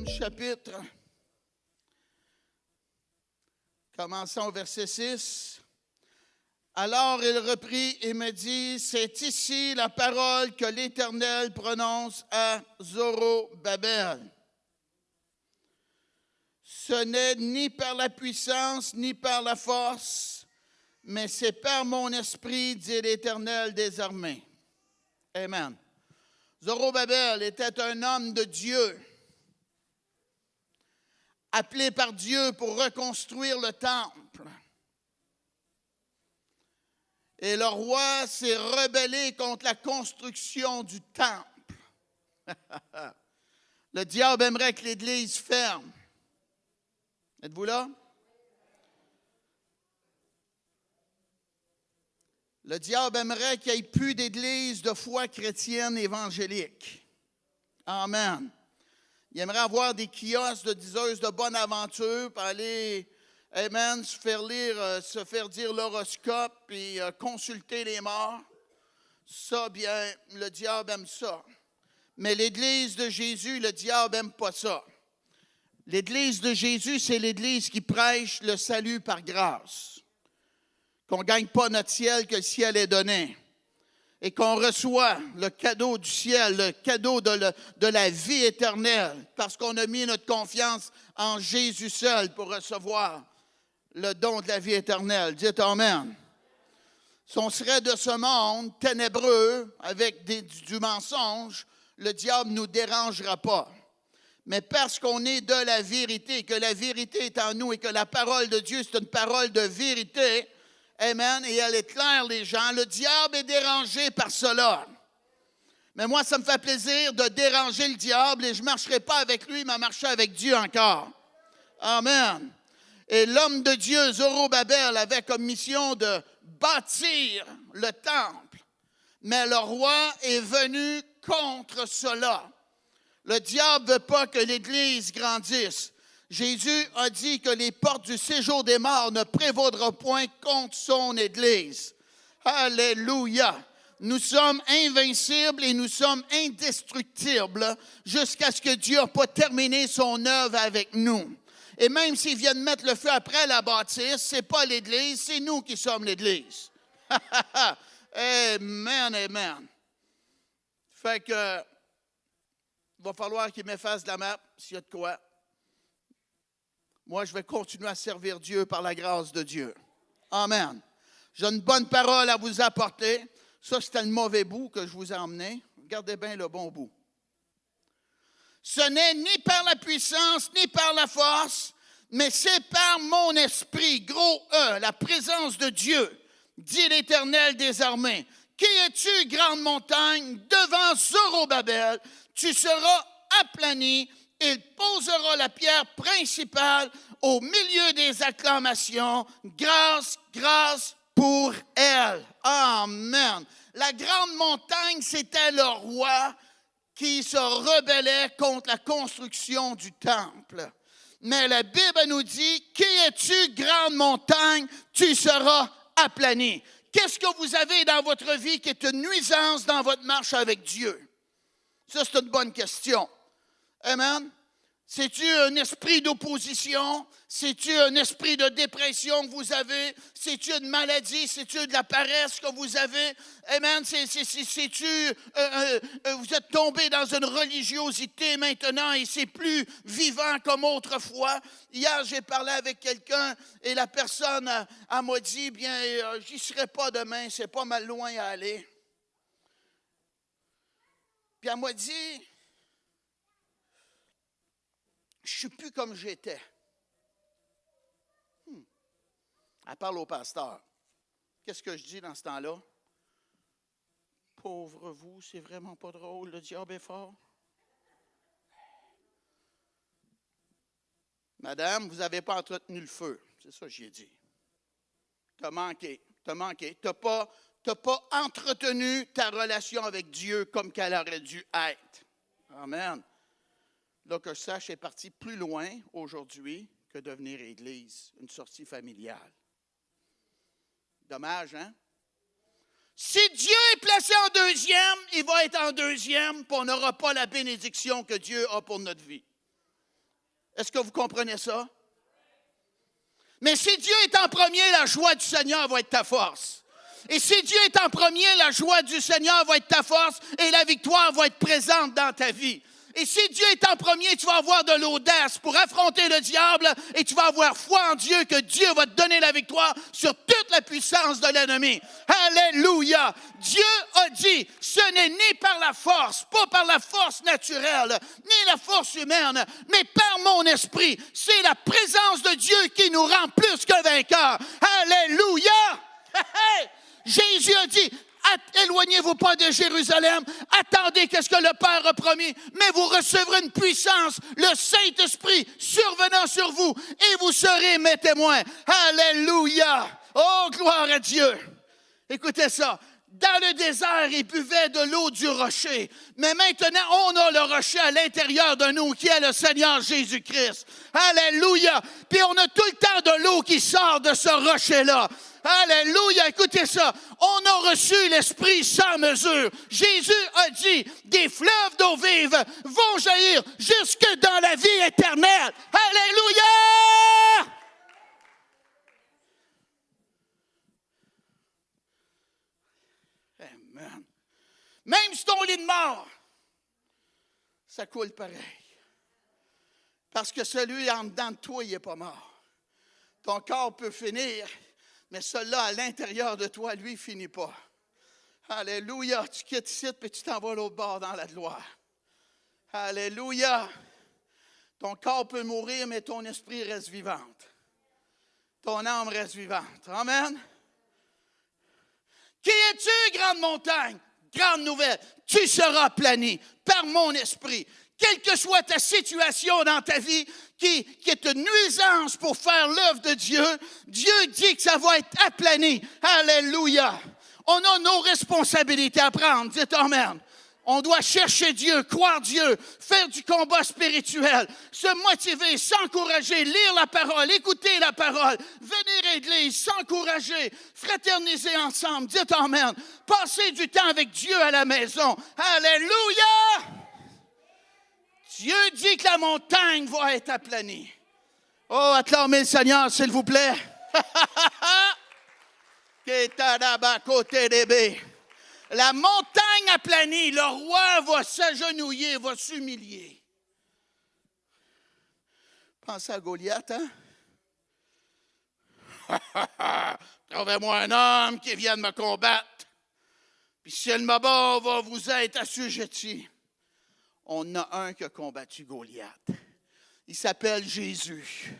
2e chapitre. Commençons au verset 6. Alors il reprit et me dit, c'est ici la parole que l'Éternel prononce à Zorobabel. Ce n'est ni par la puissance, ni par la force, mais c'est par mon esprit, dit l'Éternel des armées. Amen. Zorobabel était un homme de Dieu, appelé par Dieu pour reconstruire le temple. Et le roi s'est rebellé contre la construction du temple. Le diable aimerait que l'Église ferme. Êtes-vous là? Le diable aimerait qu'il n'y ait plus d'église de foi chrétienne évangélique. Amen. Il aimerait avoir des kiosques de diseuses de bonne aventure pour aller, amen, se faire dire l'horoscope et consulter les morts. Ça, bien, le diable aime ça. Mais l'Église de Jésus, le diable n'aime pas ça. L'Église de Jésus, c'est l'Église qui prêche le salut par grâce. Qu'on ne gagne pas notre ciel, que le ciel est donné. Et qu'on reçoit le cadeau du ciel, le cadeau de la vie éternelle, parce qu'on a mis notre confiance en Jésus seul pour recevoir le don de la vie éternelle. Dites Amen. Si on serait de ce monde ténébreux, avec du mensonge, le diable ne nous dérangera pas. Mais parce qu'on est de la vérité, que la vérité est en nous et que la parole de Dieu, c'est une parole de vérité, amen, et elle éclaire les gens, le diable est dérangé par cela. Mais moi, ça me fait plaisir de déranger le diable et je ne marcherai pas avec lui, mais marcher avec Dieu encore. Amen. Et l'homme de Dieu, Zorobabel, avait comme mission de bâtir le temple. Mais le roi est venu contre cela. Le diable ne veut pas que l'Église grandisse. Jésus a dit que les portes du séjour des morts ne prévaudront point contre son Église. Alléluia! Nous sommes invincibles et nous sommes indestructibles jusqu'à ce que Dieu n'ait pas terminé son œuvre avec nous. Et même s'il vient de mettre le feu après la bâtisse, ce n'est pas l'Église, c'est nous qui sommes l'Église. Amen, amen. Fait que, il va falloir qu'il m'efface de la map s'il y a de quoi. Moi, je vais continuer à servir Dieu par la grâce de Dieu. Amen. J'ai une bonne parole à vous apporter. Ça, c'était le mauvais bout que je vous ai emmené. Regardez bien le bon bout. Ce n'est ni par la puissance, ni par la force, mais c'est par mon esprit, gros E, la présence de Dieu, dit l'Éternel des armées. Qui es-tu, grande montagne, devant Zorobabel? Tu seras aplani. Il posera la pierre principale au milieu des acclamations. Grâce, grâce pour elle. Amen. La grande montagne, c'était le roi qui se rebellait contre la construction du temple. Mais la Bible nous dit, qui es-tu, grande montagne? Tu seras aplani. Qu'est-ce que vous avez dans votre vie qui est une nuisance dans votre marche avec Dieu? Ça, c'est une bonne question. Amen. C'est-tu un esprit d'opposition? C'est-tu un esprit de dépression que vous avez? C'est-tu une maladie? C'est-tu de la paresse que vous avez? Amen. Vous êtes tombé dans une religiosité maintenant et c'est plus vivant comme autrefois. Hier, j'ai parlé avec quelqu'un et la personne m'a dit, bien, j'y serai pas demain, c'est pas mal loin à aller. Puis elle m'a dit, je ne suis plus comme j'étais. Elle parle au pasteur. Qu'est-ce que je dis dans ce temps-là? Pauvre vous, c'est vraiment pas drôle, le diable est fort. Madame, vous n'avez pas entretenu le feu. C'est ça que j'ai dit. T'as manqué. Tu n'as pas entretenu ta relation avec Dieu comme qu'elle aurait dû être. Amen. Là, que je sache, est parti plus loin aujourd'hui que devenir Église, une sortie familiale. Dommage, hein? Si Dieu est placé en deuxième, il va être en deuxième, puis on n'aura pas la bénédiction que Dieu a pour notre vie. Est-ce que vous comprenez ça? Mais si Dieu est en premier, la joie du Seigneur va être ta force. Et si Dieu est en premier, la joie du Seigneur va être ta force et la victoire va être présente dans ta vie. Et si Dieu est en premier, tu vas avoir de l'audace pour affronter le diable et tu vas avoir foi en Dieu que Dieu va te donner la victoire sur toute la puissance de l'ennemi. Alléluia! Dieu a dit, ce n'est ni par la force, pas par la force naturelle, ni la force humaine, mais par mon esprit. C'est la présence de Dieu qui nous rend plus que vainqueurs. Alléluia! Jésus a dit, éloignez-vous pas de Jérusalem, attendez qu'est-ce que le Père a promis, mais vous recevrez une puissance, le Saint-Esprit survenant sur vous, et vous serez mes témoins. Alléluia! Oh, gloire à Dieu! Écoutez ça. Dans le désert, ils buvaient de l'eau du rocher. Mais maintenant, on a le rocher à l'intérieur de nous, qui est le Seigneur Jésus-Christ. Alléluia! Puis on a tout le temps de l'eau qui sort de ce rocher-là. Alléluia! Écoutez ça. On a reçu l'Esprit sans mesure. Jésus a dit, des fleuves d'eau vive vont jaillir jusque dans la vie éternelle. Alléluia! Amen. Même si ton lit de mort, ça coule pareil. Parce que celui en dedans de toi, il n'est pas mort. Ton corps peut finir, mais celui-là, à l'intérieur de toi, lui, ne finit pas. Alléluia. Tu quittes ici, puis tu t'en vas à l'autre bord dans la gloire. Alléluia. Ton corps peut mourir, mais ton esprit reste vivante. Ton âme reste vivante. Amen. Qui es-tu, grande montagne? Grande nouvelle. Tu seras aplani par mon esprit. Quelle que soit ta situation dans ta vie qui est une nuisance pour faire l'œuvre de Dieu, Dieu dit que ça va être aplani. Alléluia. On a nos responsabilités à prendre. Dites amen. On doit chercher Dieu, croire Dieu, faire du combat spirituel, se motiver, s'encourager, lire la parole, écouter la parole, venir à l'église, s'encourager, fraterniser ensemble. Dites amen. Passer du temps avec Dieu à la maison. Alléluia! Dieu dit que la montagne va être aplanie. Oh, acclamez le Seigneur, s'il vous plaît. La montagne aplanie, le roi va s'agenouiller, va s'humilier. Pensez à Goliath, hein? Trouvez-moi un homme qui vienne me combattre. Puis s'il me bat, on va vous être assujettis. On a un qui a combattu Goliath. Il s'appelle Jésus.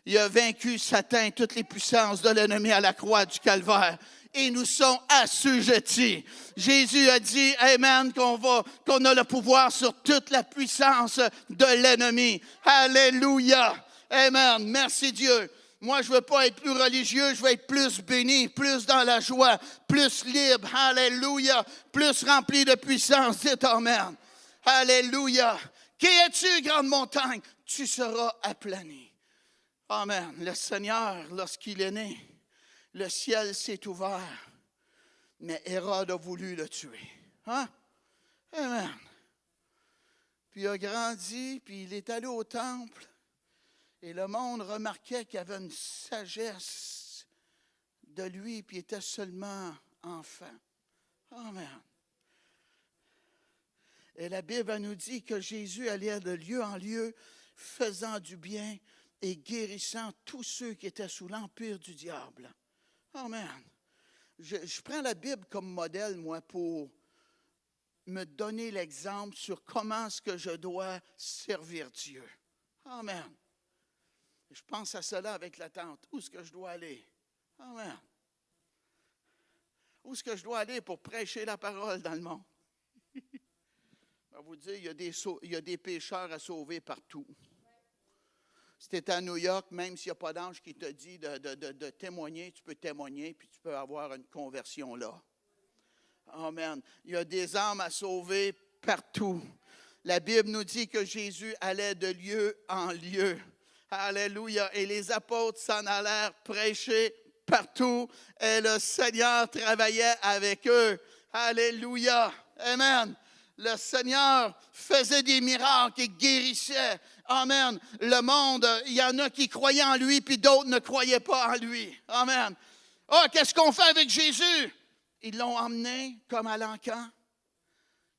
Il a vaincu Satan et toutes les puissances de l'ennemi à la croix du Calvaire. Et nous sommes assujettis. Jésus a dit, amen, qu'on a le pouvoir sur toute la puissance de l'ennemi. Alléluia. Amen. Merci Dieu. Moi, je ne veux pas être plus religieux, je veux être plus béni, plus dans la joie, plus libre. Alléluia. Plus rempli de puissance. Dites amen. Alléluia. Qui es-tu, grande montagne? Tu seras aplani. Amen. Le Seigneur, lorsqu'il est né, le ciel s'est ouvert, mais Hérode a voulu le tuer. Hein? Amen. Puis il a grandi, puis il est allé au temple, et le monde remarquait qu'il y avait une sagesse de lui, puis il était seulement enfant. Amen. Et la Bible nous dit que Jésus allait de lieu en lieu, faisant du bien et guérissant tous ceux qui étaient sous l'empire du diable. Amen. Je prends la Bible comme modèle, moi, pour me donner l'exemple sur comment est-ce que je dois servir Dieu. Amen. Je pense à cela avec l'attente. Où est-ce que je dois aller? Amen. Où est-ce que je dois aller pour prêcher la parole dans le monde? Je vais vous dire, il y a des pécheurs à sauver partout. Si tu es à New York, même s'il n'y a pas d'ange qui te dit de témoigner, tu peux témoigner, puis tu peux avoir une conversion là. Amen. Il y a des âmes à sauver partout. La Bible nous dit que Jésus allait de lieu en lieu. Alléluia. Et les apôtres s'en allèrent prêcher partout. Et le Seigneur travaillait avec eux. Alléluia. Amen. Le Seigneur faisait des miracles et guérissait. Amen. Le monde, il y en a qui croyaient en lui, puis d'autres ne croyaient pas en lui. Amen. Ah, qu'est-ce qu'on fait avec Jésus? Ils l'ont emmené comme à l'encan.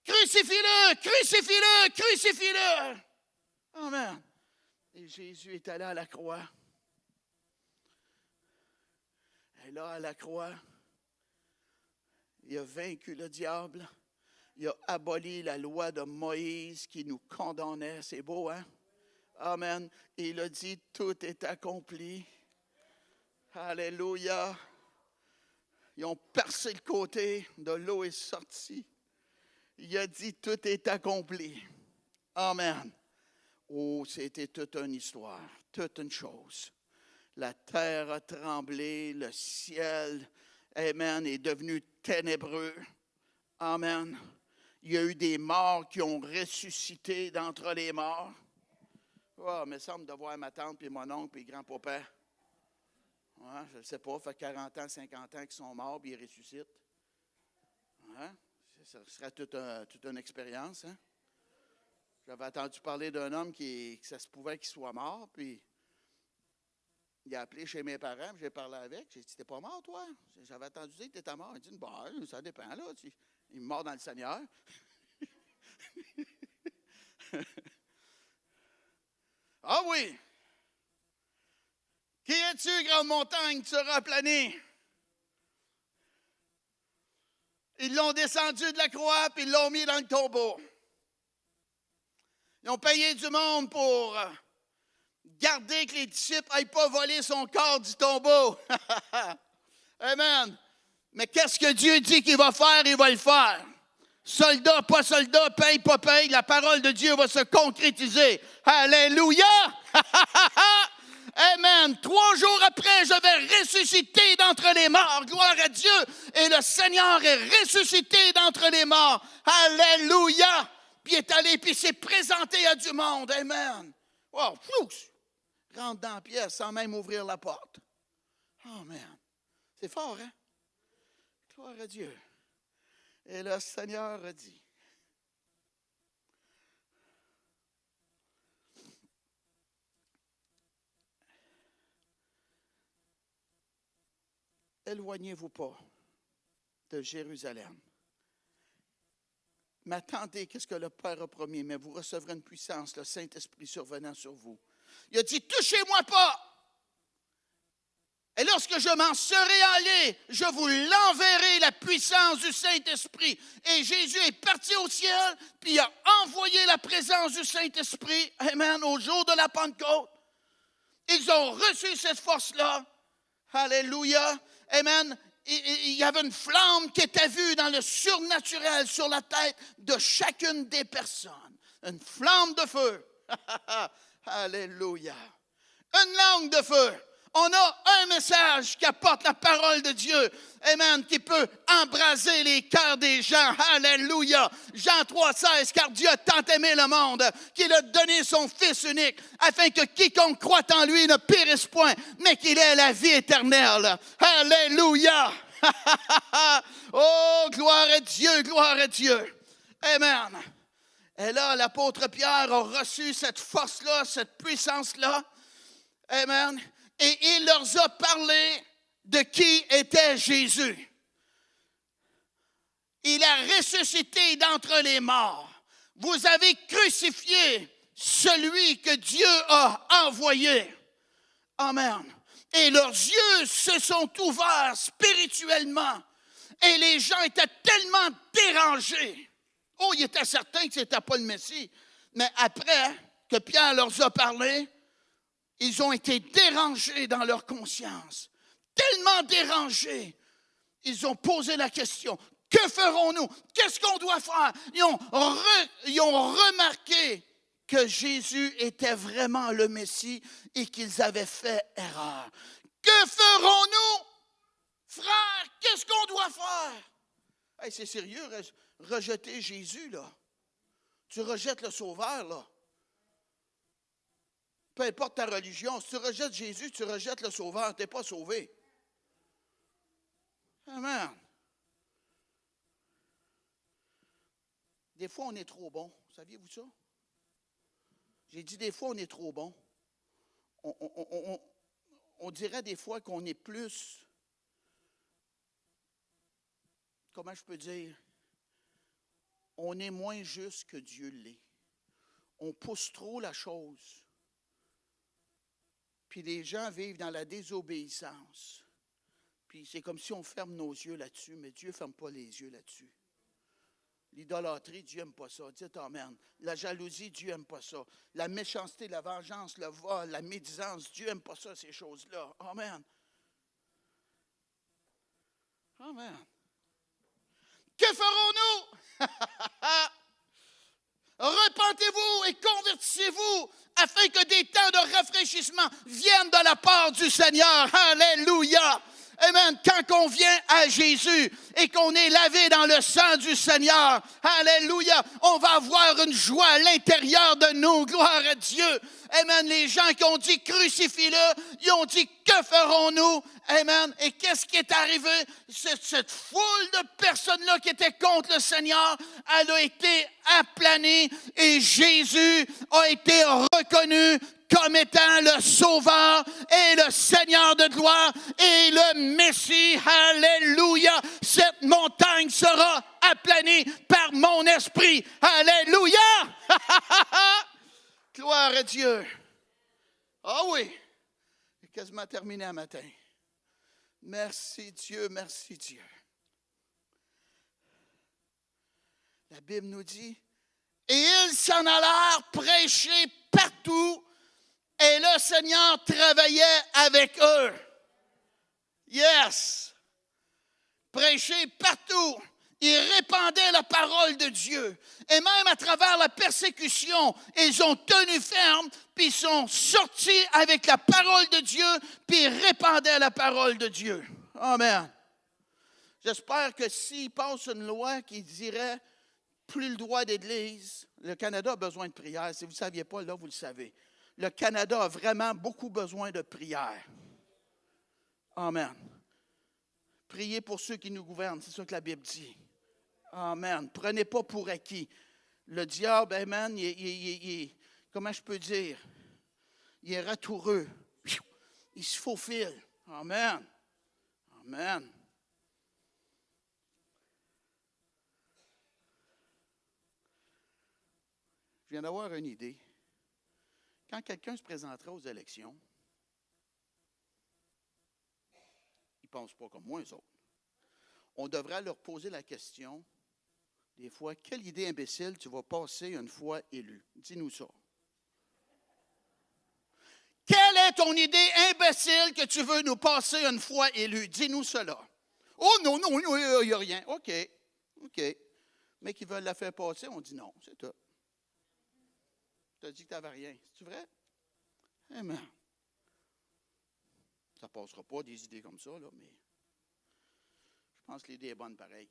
Crucifie-le, crucifie-le, crucifie-le. Amen. Et Jésus est allé à la croix. Et là, à la croix, il a vaincu le diable. Il a aboli la loi de Moïse qui nous condamnait. C'est beau, hein? Amen. Et il a dit, tout est accompli. Alléluia. Ils ont percé le côté, de l'eau est sortie. Il a dit, tout est accompli. Amen. Oh, c'était toute une histoire, toute une chose. La terre a tremblé, le ciel, amen, est devenu ténébreux. Amen. Il y a eu des morts qui ont ressuscité d'entre les morts. Oh, il me semble de voir ma tante, puis mon oncle, puis grand-papa. Ouais, je ne sais pas, ça fait 40 ans, 50 ans qu'ils sont morts, puis ils ressuscitent. Ouais, ça serait toute une expérience. Hein? J'avais entendu parler d'un homme que ça se pouvait qu'il soit mort, puis il a appelé chez mes parents, puis j'ai parlé avec. J'ai dit, t'es pas mort, toi? J'avais entendu dire que t'étais mort. Il dit, bon, ça dépend, là. Il est mort dans le Seigneur. Ah oui! Qui es-tu, grande montagne, tu seras aplanée? Ils l'ont descendu de la croix, puis ils l'ont mis dans le tombeau. Ils ont payé du monde pour garder que les disciples n'aillent pas voler son corps du tombeau. Amen. Mais qu'est-ce que Dieu dit qu'il va faire? Il va le faire. Soldat, pas soldat, paye, pas paye, la parole de Dieu va se concrétiser. Alléluia! Amen. 3 jours après, je vais ressusciter d'entre les morts. Gloire à Dieu. Et le Seigneur est ressuscité d'entre les morts. Alléluia. Puis il est allé, puis il s'est présenté à du monde. Amen. Wow, rentre dans la pièce sans même ouvrir la porte. Amen. C'est fort, hein? Gloire à Dieu. Et le Seigneur a dit, éloignez-vous pas de Jérusalem. Mais attendez, qu'est-ce que le Père a promis, mais vous recevrez une puissance, le Saint-Esprit survenant sur vous. Il a dit, touchez-moi pas. Et lorsque je m'en serai allé, je vous l'enverrai, la puissance du Saint-Esprit. Et Jésus est parti au ciel, puis il a envoyé la présence du Saint-Esprit, amen, au jour de la Pentecôte. Ils ont reçu cette force-là. Alléluia. Amen. Il y avait une flamme qui était vue dans le surnaturel sur la tête de chacune des personnes. Une flamme de feu. Alléluia. Une langue de feu. On a un message qui apporte la parole de Dieu. Amen. Qui peut embraser les cœurs des gens. Alléluia. Jean 3,16. Car Dieu a tant aimé le monde qu'il a donné son Fils unique afin que quiconque croit en lui ne périsse point, mais qu'il ait la vie éternelle. Alléluia. Oh, gloire à Dieu, gloire à Dieu. Amen. Et là, l'apôtre Pierre a reçu cette force-là, cette puissance-là. Amen. Et il leur a parlé de qui était Jésus. Il a ressuscité d'entre les morts. Vous avez crucifié celui que Dieu a envoyé. Amen. Et leurs yeux se sont ouverts spirituellement. Et les gens étaient tellement dérangés. Oh, ils étaient certains que ce n'était pas le Messie. Mais après que Pierre leur a parlé, ils ont été dérangés dans leur conscience. Tellement dérangés. Ils ont posé la question, que ferons-nous? Qu'est-ce qu'on doit faire? Ils ont remarqué que Jésus était vraiment le Messie et qu'ils avaient fait erreur. Que ferons-nous? Frère, qu'est-ce qu'on doit faire? Hey, c'est sérieux, rejeter Jésus, là. Tu rejettes le Sauveur, là. Peu importe ta religion, si tu rejettes Jésus, tu rejettes le Sauveur, tu n'es pas sauvé. Amen. Des fois, on est trop bon. Saviez-vous ça? J'ai dit des fois, on est trop bon. On dirait des fois qu'on est plus, comment je peux dire, on est moins juste que Dieu l'est. On pousse trop la chose. Puis les gens vivent dans la désobéissance. Puis c'est comme si on ferme nos yeux là-dessus, mais Dieu ne ferme pas les yeux là-dessus. L'idolâtrie, Dieu n'aime pas ça. Dites amen. La jalousie, Dieu n'aime pas ça. La méchanceté, la vengeance, le vol, la médisance, Dieu n'aime pas ça, ces choses-là. Amen. Amen. Que ferons-nous? Repentez-vous et convertissez-vous afin que des temps de rafraîchissement viennent de la part du Seigneur. Alléluia. Amen. Quand on vient à Jésus et qu'on est lavé dans le sang du Seigneur, alléluia, on va avoir une joie à l'intérieur de nous. Gloire à Dieu. Amen. Les gens qui ont dit crucifie-le, ils ont dit que ferons-nous? Amen. Et qu'est-ce qui est arrivé? Cette foule de personnes-là qui étaient contre le Seigneur, elle a été aplanée et Jésus a été reconnu comme étant le Sauveur et le Seigneur de gloire et le Messie. Alléluia. Cette montagne sera aplanée par mon esprit. Alléluia. Gloire à Dieu. Ah oui. J'ai quasiment terminé un matin. Merci Dieu, merci Dieu. La Bible nous dit, et ils s'en allèrent prêcher partout, et le Seigneur travaillait avec eux. Yes! Prêcher partout. Ils répandaient la parole de Dieu. Et même à travers la persécution, ils ont tenu ferme, puis ils sont sortis avec la parole de Dieu, puis ils répandaient la parole de Dieu. Amen. J'espère que s'il passe une loi qui dirait plus le droit d'Église, le Canada a besoin de prière. Si vous ne saviez pas, là, vous le savez. Le Canada a vraiment beaucoup besoin de prière. Amen. Priez pour ceux qui nous gouvernent, c'est ça que la Bible dit. Amen. Prenez pas pour acquis. Le diable, amen, comment je peux dire? Il est ratoureux. Il se faufile. Amen. Amen. Je viens d'avoir une idée. Quand quelqu'un se présentera aux élections, ils ne pensent pas comme moi, eux autres. On devrait leur poser la question, des fois, quelle idée imbécile tu vas passer une fois élu? Dis-nous ça. Quelle est ton idée imbécile que tu veux nous passer une fois élu? Dis-nous cela. Oh non, il n'y a rien. OK. Mais qu'ils veulent la faire passer, on dit non, c'est tout. Tu as dit que tu n'avais rien. C'est-tu vrai? Amen. Ça ne passera pas des idées comme ça, là, mais je pense que l'idée est bonne pareil.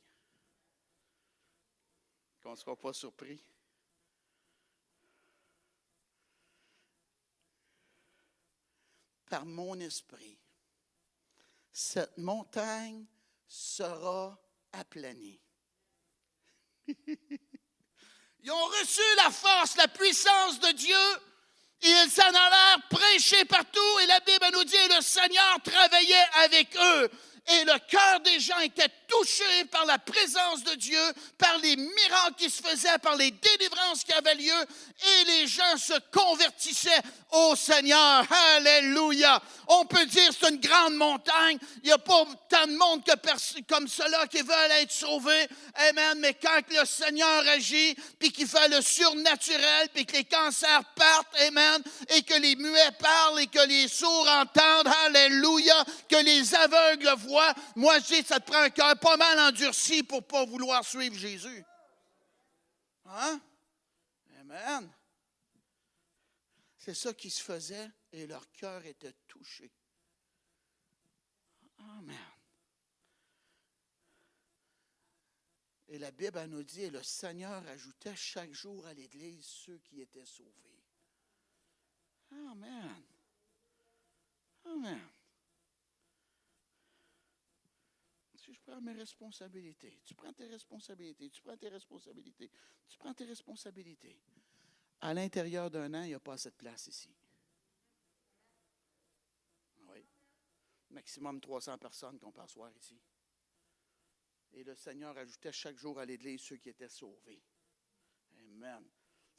Qu'on ne sera pas surpris. Par mon esprit, cette montagne sera aplanie. Ils ont reçu la force, la puissance de Dieu, et ils s'en allèrent prêcher partout, et la Bible nous dit, le Seigneur travaillait avec eux. Et le cœur des gens était touché par la présence de Dieu, par les miracles qui se faisaient, par les délivrances qui avaient lieu, et les gens se convertissaient au Seigneur. Alléluia! On peut dire que c'est une grande montagne. Il n'y a pas tant de monde comme cela qui veulent être sauvés. Amen. Mais quand le Seigneur agit, puis qu'il fait le surnaturel, puis que les cancers partent, amen, et que les muets parlent, et que les sourds entendent, alléluia, que les aveugles voient, moi je dis, ça te prend un cœur pas mal endurci pour ne pas vouloir suivre Jésus. Hein? Amen. C'est ça qui se faisait et leur cœur était touché. Amen. Et la Bible elle nous dit, et le Seigneur ajoutait chaque jour à l'Église ceux qui étaient sauvés. Amen. Amen. je prends mes responsabilités. Tu prends tes responsabilités, tu prends tes responsabilités, tu prends tes responsabilités. À l'intérieur d'un an, il n'y a pas cette place ici. Oui. Maximum 300 personnes qu'on peut asseoir ici. Et le Seigneur ajoutait chaque jour à l'Église ceux qui étaient sauvés. Amen.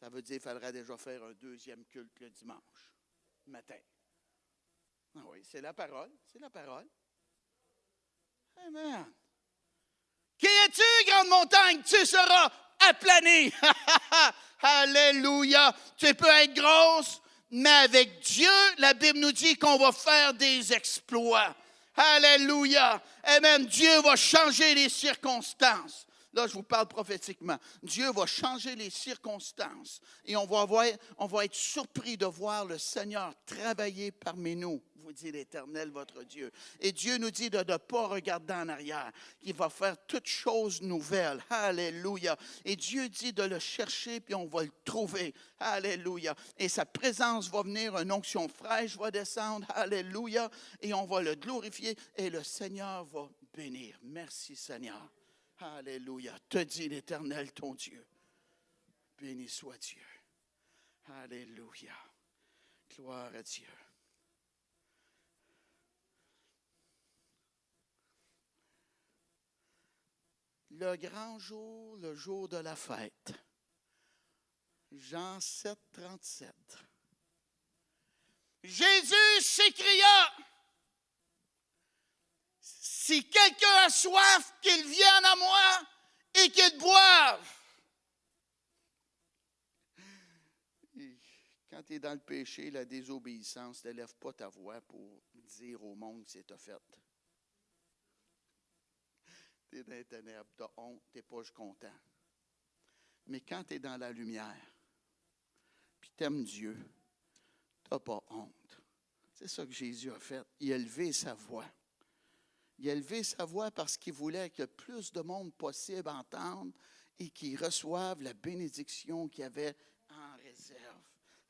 Ça veut dire qu'il faudrait déjà faire un deuxième culte le dimanche matin. Ah oui, c'est la parole. C'est la parole. Amen. Qui es-tu, grande montagne? Tu seras aplani. Alléluia. Tu peux être grosse, mais avec Dieu, la Bible nous dit qu'on va faire des exploits. Alléluia. Amen. Dieu va changer les circonstances. Là, je vous parle prophétiquement. Dieu va changer les circonstances et on va être surpris de voir le Seigneur travailler parmi nous, vous dit l'Éternel, votre Dieu. Et Dieu nous dit de ne pas regarder en arrière, qu'il va faire toutes choses nouvelles. Alléluia. Et Dieu dit de le chercher, puis on va le trouver. Alléluia. Et sa présence va venir, une onction fraîche va descendre. Alléluia. Et on va le glorifier et le Seigneur va bénir. Merci Seigneur. Alléluia. Te dit l'Éternel, ton Dieu. Béni soit Dieu. Alléluia. Gloire à Dieu. Le grand jour, le jour de la fête. Jean 7, 37. Jésus s'écria, si quelqu'un a soif, qu'il vienne à moi et qu'il boive. Quand tu es dans le péché, la désobéissance, ne lève pas ta voix pour dire au monde que c'est ta fête. Tu es dans les ténèbres, tu as honte, tu n'es pas content. Mais quand tu es dans la lumière, puis tu aimes Dieu, tu n'as pas honte. C'est ça que Jésus a fait. Il a élevé sa voix. Il a élevé sa voix parce qu'il voulait que le plus de monde possible entende et qu'ils reçoivent la bénédiction qu'il y avait en réserve.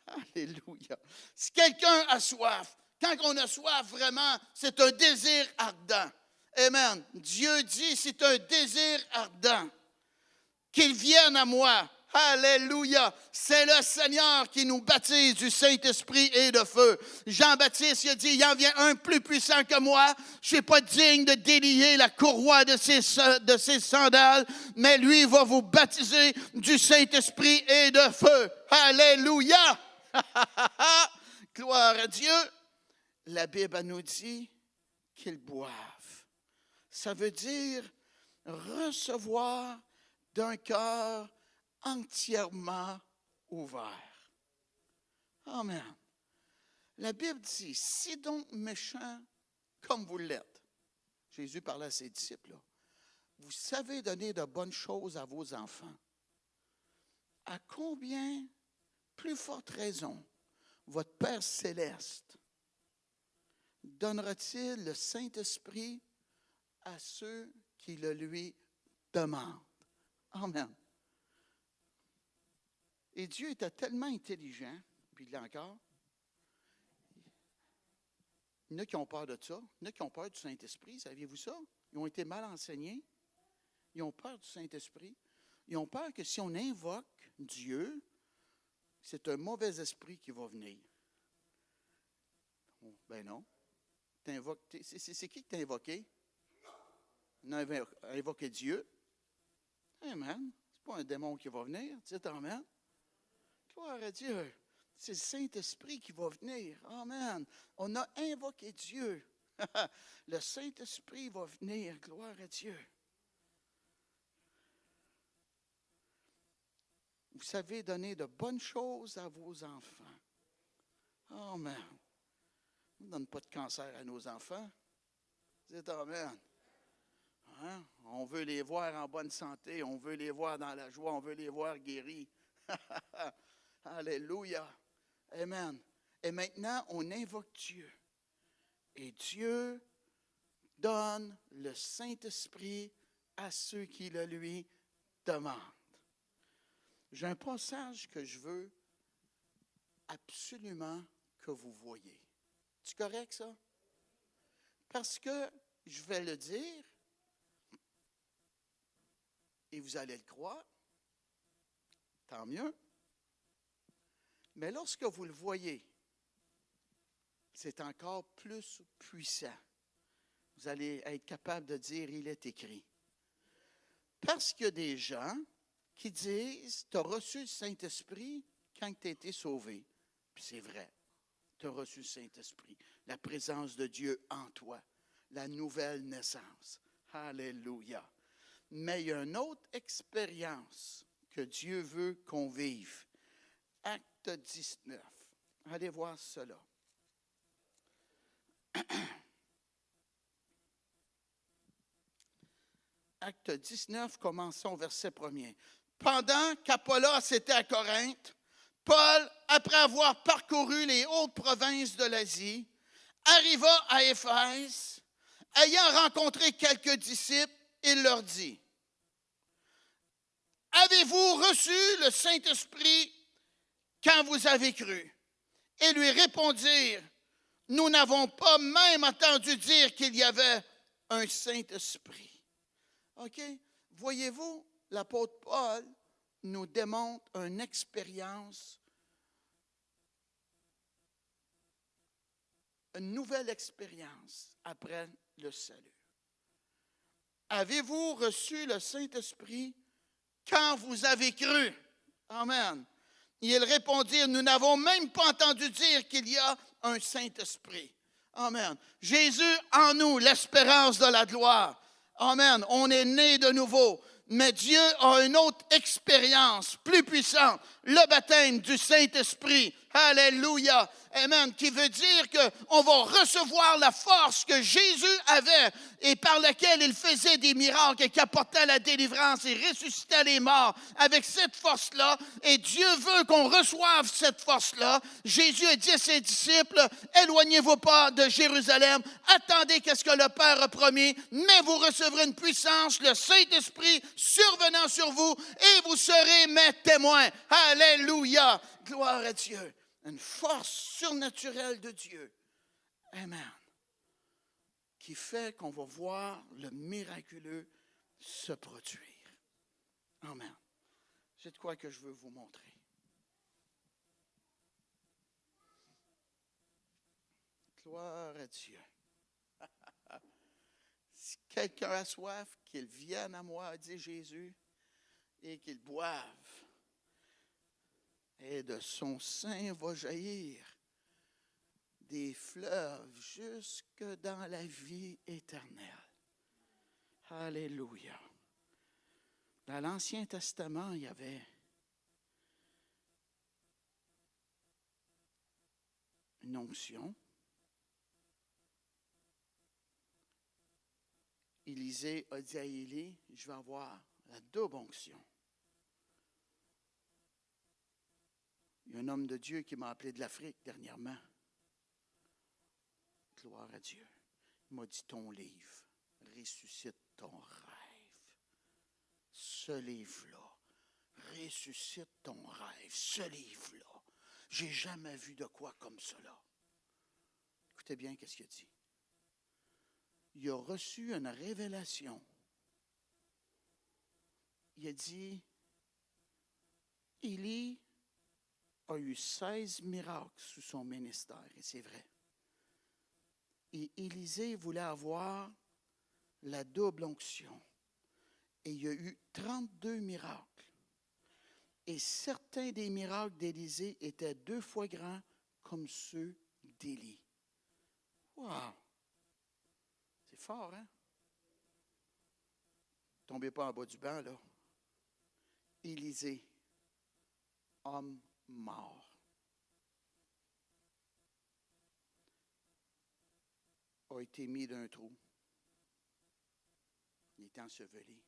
Alléluia. Si quelqu'un a soif, quand on a soif vraiment, c'est un désir ardent. Amen. Dieu dit, c'est un désir ardent. Qu'il vienne à moi. Alléluia. C'est le Seigneur qui nous baptise du Saint-Esprit et de feu. Jean-Baptiste, il a dit, il en vient un plus puissant que moi. Je ne suis pas digne de délier la courroie de ses sandales, mais lui va vous baptiser du Saint-Esprit et de feu. Alléluia. Gloire à Dieu. La Bible nous dit qu'ils boivent. Ça veut dire recevoir d'un cœur entièrement ouvert. Amen. La Bible dit, si donc méchants comme vous l'êtes, Jésus parlait à ses disciples, là, vous savez donner de bonnes choses à vos enfants, à combien plus forte raison votre Père céleste donnera-t-il le Saint-Esprit à ceux qui le lui demandent? Amen. Et Dieu était tellement intelligent, puis il l'est encore. Il y en a qui ont peur de ça. Il y en a qui ont peur du Saint-Esprit. Saviez-vous ça? Ils ont été mal enseignés. Ils ont peur du Saint-Esprit. Ils ont peur que si on invoque Dieu, c'est un mauvais esprit qui va venir. Ben non. C'est qui que tu as invoqué? On a invoqué Dieu. Amen. C'est pas un démon qui va venir. Dites amen. Gloire à Dieu. C'est le Saint-Esprit qui va venir. Amen. On a invoqué Dieu. Le Saint-Esprit va venir. Gloire à Dieu. Vous savez donner de bonnes choses à vos enfants. Amen. On ne donne pas de cancer à nos enfants. Dites amen. Hein? On veut les voir en bonne santé. On veut les voir dans la joie. On veut les voir guéris. Alléluia. Amen. Et maintenant, on invoque Dieu. Et Dieu donne le Saint-Esprit à ceux qui le lui demandent. J'ai un passage que je veux absolument que vous voyez. C'est correct, ça? Parce que, je vais le dire, et vous allez le croire, tant mieux. Mais lorsque vous le voyez, c'est encore plus puissant. Vous allez être capable de dire, il est écrit. Parce qu'il y a des gens qui disent, tu as reçu le Saint-Esprit quand tu as été sauvé. Puis c'est vrai, tu as reçu le Saint-Esprit, la présence de Dieu en toi, la nouvelle naissance. Alléluia. Mais il y a une autre expérience que Dieu veut qu'on vive. Acte 19. Allez voir cela. Acte 19, commençons au verset 1er. Pendant qu'Apollos était à Corinthe, Paul, après avoir parcouru les hautes provinces de l'Asie, arriva à Éphèse. Ayant rencontré quelques disciples, il leur dit, « Avez-vous reçu le Saint-Esprit quand vous avez cru? » Et lui répondirent, « Nous n'avons pas même entendu dire qu'il y avait un Saint-Esprit. » OK? Voyez-vous, l'apôtre Paul nous démontre une expérience, une nouvelle expérience après le salut. Avez-vous reçu le Saint-Esprit quand vous avez cru? Amen. Ils répondirent, nous n'avons même pas entendu dire qu'il y a un Saint-Esprit. Amen. Jésus en nous, l'espérance de la gloire. Amen. On est né de nouveau. Mais Dieu a une autre expérience plus puissante, le baptême du Saint-Esprit. Alléluia. Amen. Qui veut dire qu'on va recevoir la force que Jésus avait et par laquelle il faisait des miracles et qui apportait la délivrance et ressuscitait les morts avec cette force-là. Et Dieu veut qu'on reçoive cette force-là. Jésus a dit à ses disciples, éloignez-vous pas de Jérusalem, attendez qu'est-ce que le Père a promis, mais vous recevrez une puissance, le Saint-Esprit survenant sur vous et vous serez mes témoins. Alléluia. Gloire à Dieu. Une force surnaturelle de Dieu. Amen. Qui fait qu'on va voir le miraculeux se produire. Amen. C'est de quoi que je veux vous montrer. Gloire à Dieu. Si quelqu'un a soif, qu'il vienne à moi, dit Jésus, et qu'il boive. Et de son sein va jaillir des fleuves jusque dans la vie éternelle. Alléluia. Dans l'Ancien Testament, il y avait une onction. Élisée a dit à Élie, je vais avoir la double onction. Il y a un homme de Dieu qui m'a appelé de l'Afrique dernièrement. Gloire à Dieu. Il m'a dit, ton livre ressuscite ton rêve. Ce livre-là ressuscite ton rêve. Ce livre-là, j'ai jamais vu de quoi comme cela. Écoutez bien qu'est-ce qu'il a dit. Il a reçu une révélation. Il a dit, Élie a eu 16 miracles sous son ministère, et c'est vrai. Et Élisée voulait avoir la double onction. Et il y a eu 32 miracles. Et certains des miracles d'Élisée étaient 2 fois grands comme ceux d'Élie. Wow! C'est fort, hein? Tombez pas en bas du banc, là. Élisée, homme mort. A été mis d'un trou. Il était enseveli.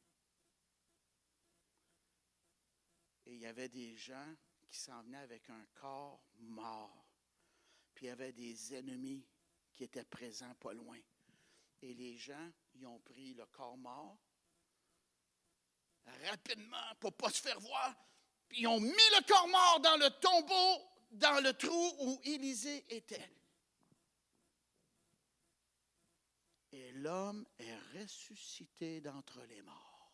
Et il y avait des gens qui s'en venaient avec un corps mort. Puis il y avait des ennemis qui étaient présents pas loin. Et les gens, ils ont pris le corps mort rapidement pour ne pas se faire voir. Puis ils ont mis le corps mort dans le tombeau, dans le trou où Élisée était. Et l'homme est ressuscité d'entre les morts.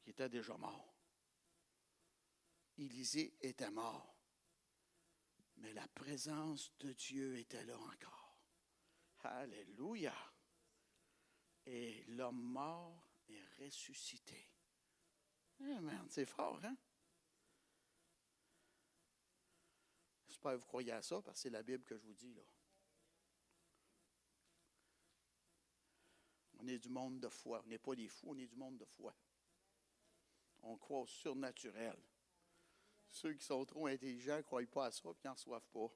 qui était déjà mort. Élisée était mort. Mais la présence de Dieu était là encore. Alléluia. Et l'homme mort est ressuscité. Amen. C'est fort, hein? J'espère que vous croyez à ça, parce que c'est la Bible que je vous dis, là. On est du monde de foi. On n'est pas des fous, on est du monde de foi. On croit au surnaturel. Ceux qui sont trop intelligents ne croient pas à ça et n'en reçoivent pas.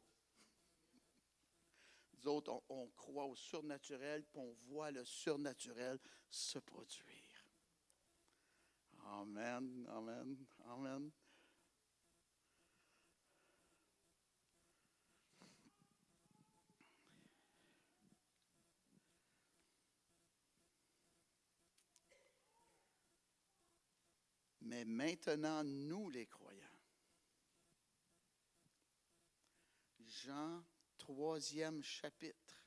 Nous autres, on croit au surnaturel et on voit le surnaturel se produire. Amen, amen, amen. Mais maintenant, nous les croyants, Jean 3e chapitre,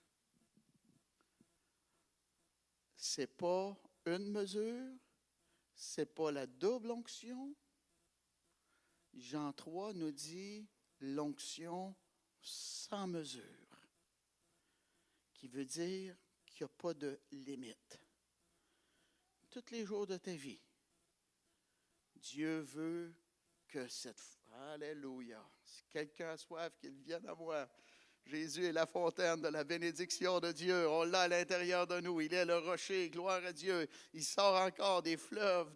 c'est pas une mesure, c'est pas la double onction. Jean 3 nous dit l'onction sans mesure, qui veut dire qu'il n'y a pas de limite. Tous les jours de ta vie, Dieu veut que cette... Alléluia. Si quelqu'un a soif, qu'il vienne à moi. Jésus est la fontaine de la bénédiction de Dieu. On l'a à l'intérieur de nous. Il est le rocher. Gloire à Dieu. Il sort encore des fleuves.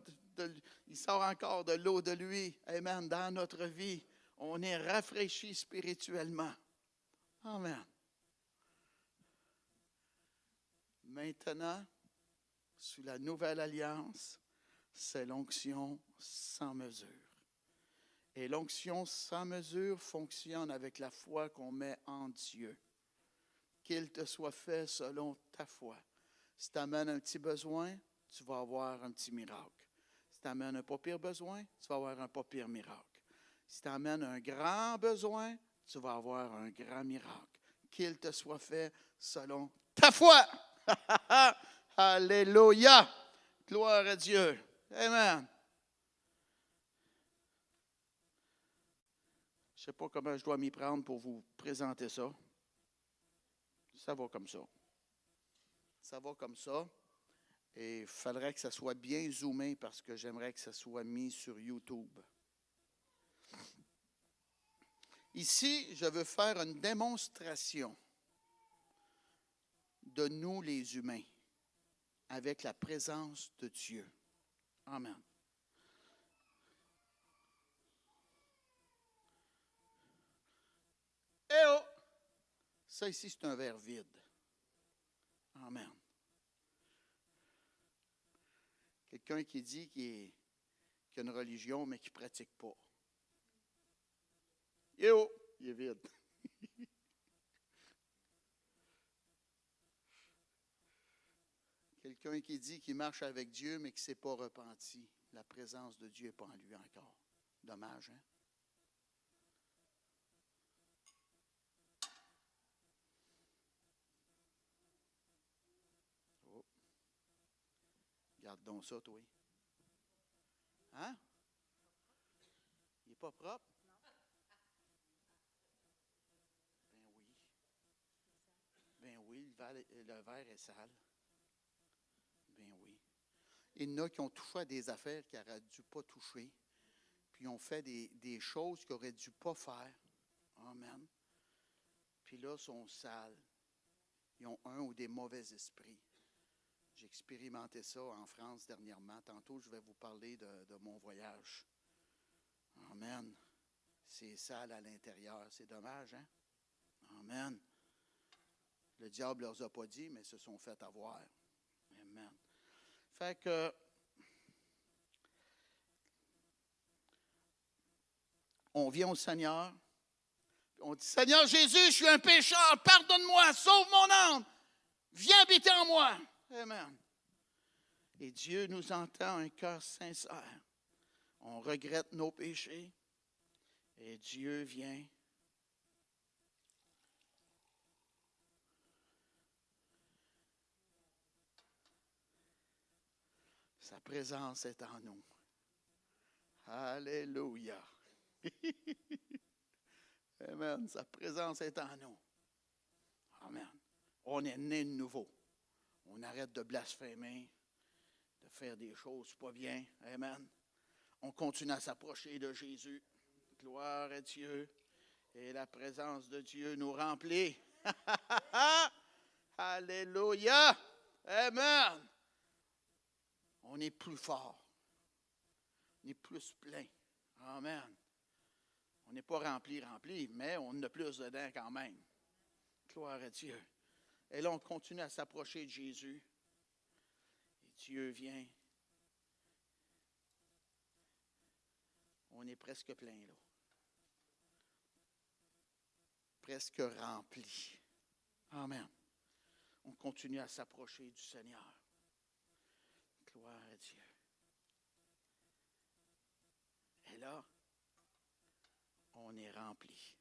Il sort encore de l'eau de lui. Amen. Dans notre vie, on est rafraîchi spirituellement. Amen. Maintenant, sous la nouvelle alliance, c'est l'onction sans mesure. Et l'onction sans mesure fonctionne avec la foi qu'on met en Dieu. Qu'il te soit fait selon ta foi. Si tu amènes un petit besoin, tu vas avoir un petit miracle. Si tu amènes un pas pire besoin, tu vas avoir un pas pire miracle. Si tu amènes un grand besoin, tu vas avoir un grand miracle. Qu'il te soit fait selon ta foi. Alléluia. Gloire à Dieu. Amen. Je ne sais pas comment je dois m'y prendre pour vous présenter ça. Ça va comme ça. Ça va comme ça. Et il faudrait que ça soit bien zoomé parce que j'aimerais que ça soit mis sur YouTube. Ici, je veux faire une démonstration de nous les humains avec la présence de Dieu. Amen. Eh oh! Ça ici, c'est un verre vide. Amen. Quelqu'un qui dit qu'il a une religion, mais qui ne pratique pas. Eh oh! Il est vide. Quelqu'un qui dit qu'il marche avec Dieu, mais qui ne s'est pas repenti. La présence de Dieu n'est pas en lui encore. Dommage, hein? Oh. Garde donc ça, toi. Hein? Il n'est pas propre? Ben oui, le verre est sale. Ben oui. Il y en a qui ont touché à des affaires qu'ils n'auraient dû pas toucher, puis ils ont fait des choses qu'ils n'auraient dû pas faire. Amen. Puis là, ils sont sales. Ils ont un ou des mauvais esprits. J'ai expérimenté ça en France dernièrement. Tantôt, je vais vous parler de mon voyage. Amen. C'est sale à l'intérieur. C'est dommage, hein? Amen. Le diable ne leur a pas dit, mais ils se sont fait avoir. Amen. Fait que, on vient au Seigneur, on dit, Seigneur Jésus, je suis un pécheur, pardonne-moi, sauve mon âme, viens habiter en moi. Amen. Et Dieu nous entend un cœur sincère. On regrette nos péchés et Dieu vient. Sa présence est en nous. Alléluia. Amen. Sa présence est en nous. Amen. On est né de nouveau. On arrête de blasphémer, de faire des choses pas bien. Amen. On continue à s'approcher de Jésus. Gloire à Dieu. Et la présence de Dieu nous remplit. Alléluia. Amen. On est plus fort. On est plus plein. Amen. On n'est pas rempli, mais on en a plus dedans quand même. Gloire à Dieu. Et là, on continue à s'approcher de Jésus. Et Dieu vient. On est presque plein, là. Presque rempli. Amen. On continue à s'approcher du Seigneur. Gloire à Dieu. Et là, on est rempli.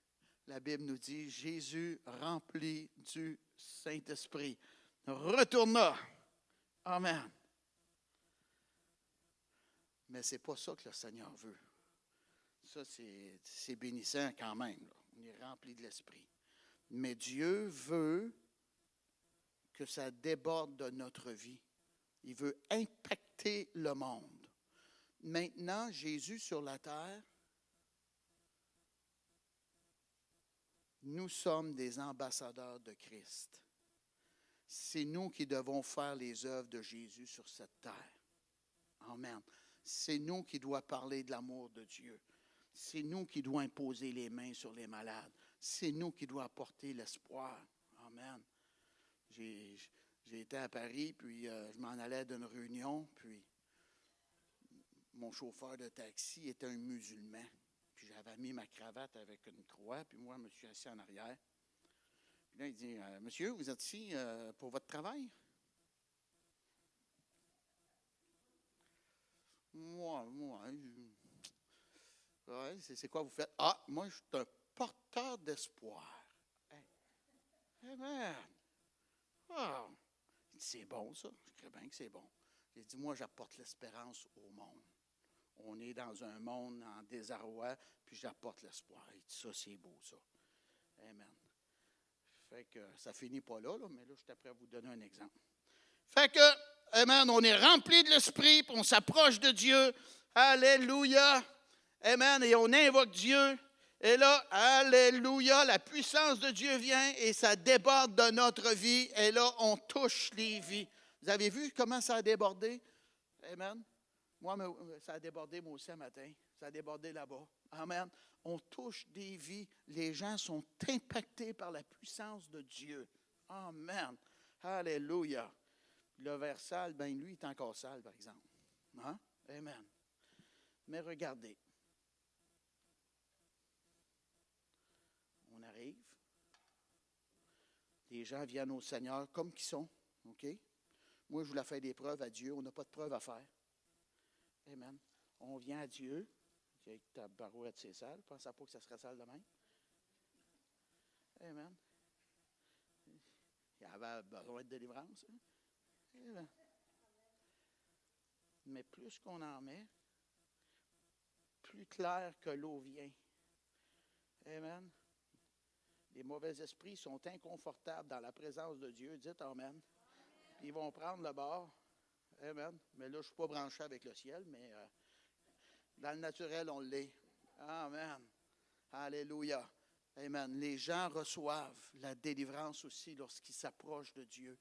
La Bible nous dit, Jésus, rempli du Saint-Esprit, retourna. Amen. Mais ce n'est pas ça que le Seigneur veut. Ça, c'est bénissant quand même. Là. On est rempli de l'Esprit. Mais Dieu veut que ça déborde de notre vie. Il veut impacter le monde. Maintenant, Jésus sur la terre, nous sommes des ambassadeurs de Christ. C'est nous qui devons faire les œuvres de Jésus sur cette terre. Amen. C'est nous qui devons parler de l'amour de Dieu. C'est nous qui devons imposer les mains sur les malades. C'est nous qui devons apporter l'espoir. Amen. J'ai été à Paris, puis je m'en allais d'une réunion, puis mon chauffeur de taxi était un musulman. Puis j'avais mis ma cravate avec une croix, puis moi, je me suis assis en arrière. Puis là, il dit, « Monsieur, vous êtes ici pour votre travail? » Moi, ouais, c'est quoi vous faites? « Ah, moi, je suis un porteur d'espoir. Hey. » Amen. Oh. Il dit, c'est bon, ça. Je crois bien que c'est bon. Il dit, moi, j'apporte l'espérance au monde. On est dans un monde en désarroi, puis j'apporte l'espoir. Il dit, ça, c'est beau, ça. Amen. Fait que ça finit pas là, mais là, je suis prêt à vous donner un exemple. Fait que, amen, on est rempli de l'Esprit, puis on s'approche de Dieu. Alléluia. Amen. Et on invoque Dieu. Et là, alléluia, la puissance de Dieu vient et ça déborde de notre vie. Et là, on touche les vies. Vous avez vu comment ça a débordé? Amen. Moi, ça a débordé moi aussi un matin. Ça a débordé là-bas. Amen. On touche des vies. Les gens sont impactés par la puissance de Dieu. Amen. Alléluia. Le verre sale, ben lui, il est encore sale, par exemple. Hein? Amen. Mais regardez. On arrive. Les gens viennent au Seigneur comme qu'ils sont. OK? Moi, je voulais faire des preuves à Dieu. On n'a pas de preuves à faire. Amen. On vient à Dieu. Avec ta barouette, c'est sale. Je ne pensais pas que ça serait sale de même. Amen. Il y avait besoin de délivrance. Hein? Amen. Mais plus qu'on en met, plus clair que l'eau vient. Amen. Les mauvais esprits sont inconfortables dans la présence de Dieu. Dites Amen. Ils vont prendre le bord. Amen. Mais là, je ne suis pas branché avec le ciel, mais dans le naturel, on l'est. Amen. Alléluia. Amen. Les gens reçoivent la délivrance aussi lorsqu'ils s'approchent de Dieu.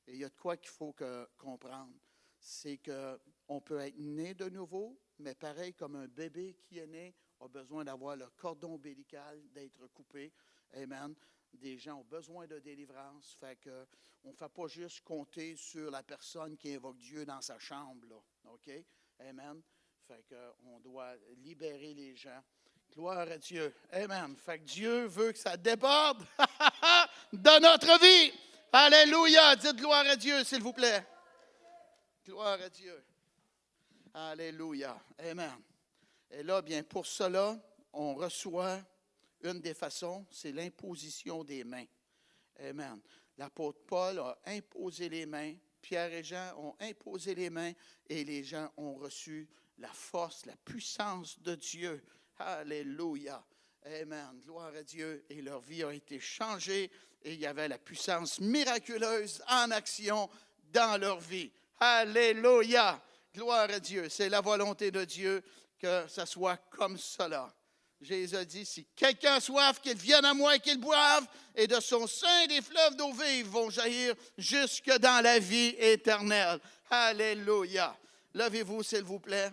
Et il y a de quoi qu'il faut comprendre. C'est qu'on peut être né de nouveau, mais pareil comme un bébé qui est né, a besoin d'avoir le cordon ombilical, d'être coupé. Amen. Des gens ont besoin de délivrance. Fait que on ne fait pas juste compter sur la personne qui invoque Dieu dans sa chambre. Là. OK? Amen. Fait qu'on doit libérer les gens. Gloire à Dieu. Amen. Fait que Dieu veut que ça déborde de notre vie. Alléluia. Dites gloire à Dieu, s'il vous plaît. Gloire à Dieu. Alléluia. Amen. Et là, bien, pour cela, on reçoit une des façons, c'est l'imposition des mains. Amen. L'apôtre Paul a imposé les mains. Pierre et Jean ont imposé les mains et les gens ont reçu la force, la puissance de Dieu. Alléluia. Amen. Gloire à Dieu. Et leur vie a été changée et il y avait la puissance miraculeuse en action dans leur vie. Alléluia. Gloire à Dieu. C'est la volonté de Dieu que ça soit comme cela. Jésus a dit, si quelqu'un a soif, qu'il vienne à moi et qu'il boive, et de son sein des fleuves d'eau vive vont jaillir jusque dans la vie éternelle. Alléluia. Levez-vous, s'il vous plaît.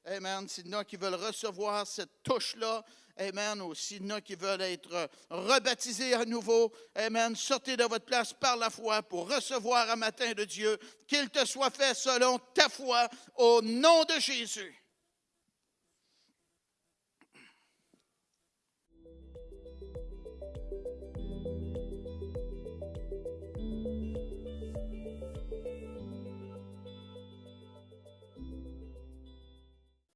Amen. S'il y en a qui veulent recevoir cette touche-là, amen, ou s'il y en a qui veulent être rebaptisés à nouveau, amen, sortez de votre place par la foi pour recevoir un matin de Dieu, qu'il te soit fait selon ta foi, au nom de Jésus.